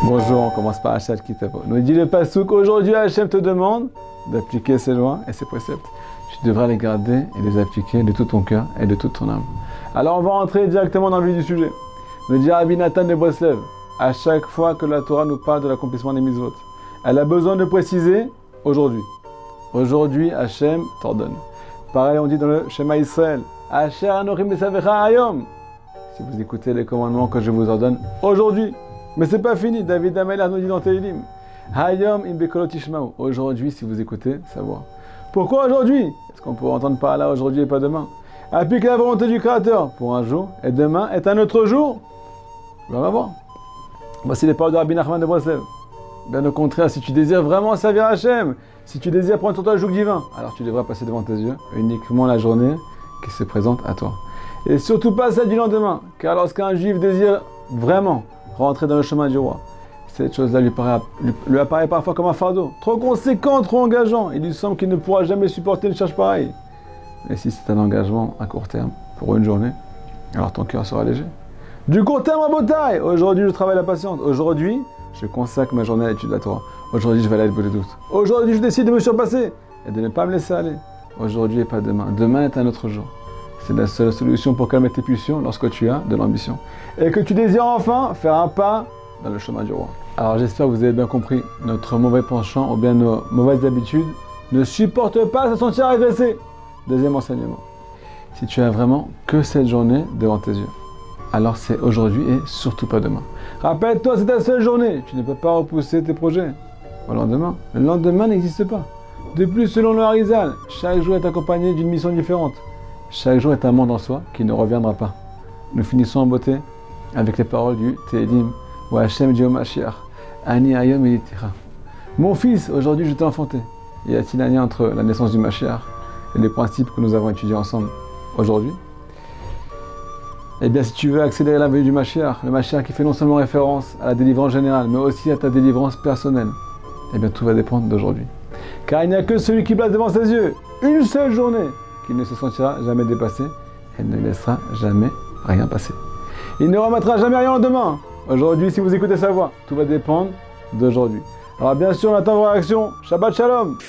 Bonjour, on commence par Hachat Kitavo. Nous dit le Passouk, aujourd'hui Hachem te demande d'appliquer ses lois et ses préceptes. Tu devras les garder et les appliquer de tout ton cœur et de toute ton âme. Alors on va entrer directement dans le vif du sujet. Nous dit Rabbi Nathan de Breslev, à chaque fois que la Torah nous parle de l'accomplissement des mitzvot, elle a besoin de préciser aujourd'hui. Aujourd'hui Hachem t'ordonne. Pareil on dit dans le Shema Israël, Asher anochim besavecha hayom. Si vous écoutez les commandements que je vous ordonne aujourd'hui. Mais c'est pas fini, David Amelach nous dit dans Tehillim, Hayom im bekolot tishma'u. Aujourd'hui, si vous écoutez, savoir. Pourquoi aujourd'hui? Est-ce qu'on peut entendre par là aujourd'hui et pas demain? Applique la volonté du Créateur pour un jour, et demain est un autre jour. On va voir. Voici les paroles de Rabbi Nachman de Breslev. Bien au contraire, si tu désires vraiment servir Hachem, si tu désires prendre sur toi le joug divin, alors tu devras passer devant tes yeux uniquement la journée qui se présente à toi. Et surtout pas celle du lendemain, car lorsqu'un juif désire vraiment rentrer dans le chemin du roi, cette chose-là lui apparaît parfois comme un fardeau, trop conséquent, trop engageant. Il lui semble qu'il ne pourra jamais supporter une charge pareille. Mais si c'est un engagement à court terme, pour une journée, alors ton cœur sera léger. Du court terme à bataille. Aujourd'hui, je travaille la patience. Aujourd'hui, je consacre ma journée à l'étude de la Torah. Aujourd'hui, je vais aller au bout des doutes. Aujourd'hui, je décide de me surpasser et de ne pas me laisser aller. Aujourd'hui et pas demain. Demain est un autre jour. C'est la seule solution pour calmer tes pulsions lorsque tu as de l'ambition. Et que tu désires enfin faire un pas dans le chemin du roi. Alors j'espère que vous avez bien compris. Notre mauvais penchant ou bien nos mauvaises habitudes ne supportent pas se sentir agressé. Deuxième enseignement. Si tu as vraiment que cette journée devant tes yeux, alors c'est aujourd'hui et surtout pas demain. Rappelle-toi, c'est ta seule journée. Tu ne peux pas repousser tes projets au lendemain. Le lendemain n'existe pas. De plus, selon le Harizal, chaque jour est accompagné d'une mission différente. Chaque jour est un monde en soi qui ne reviendra pas. Nous finissons en beauté avec les paroles du Tehillim où Hachem dit au Mashiach, Ani ayom elitira. Mon fils, aujourd'hui je t'ai enfanté. Y a-t-il un lien entre la naissance du Mashiach et les principes que nous avons étudiés ensemble aujourd'hui? Eh bien, si tu veux accélérer la venue du Mashiach, le Mashiach qui fait non seulement référence à la délivrance générale, mais aussi à ta délivrance personnelle, eh bien tout va dépendre d'aujourd'hui. Car il n'y a que celui qui place devant ses yeux une seule journée qu'il ne se sentira jamais dépassé et ne laissera jamais rien passer. Il ne remettra jamais rien en demain. Aujourd'hui, si vous écoutez sa voix, tout va dépendre d'aujourd'hui. Alors bien sûr, on attend vos réactions. Shabbat Shalom.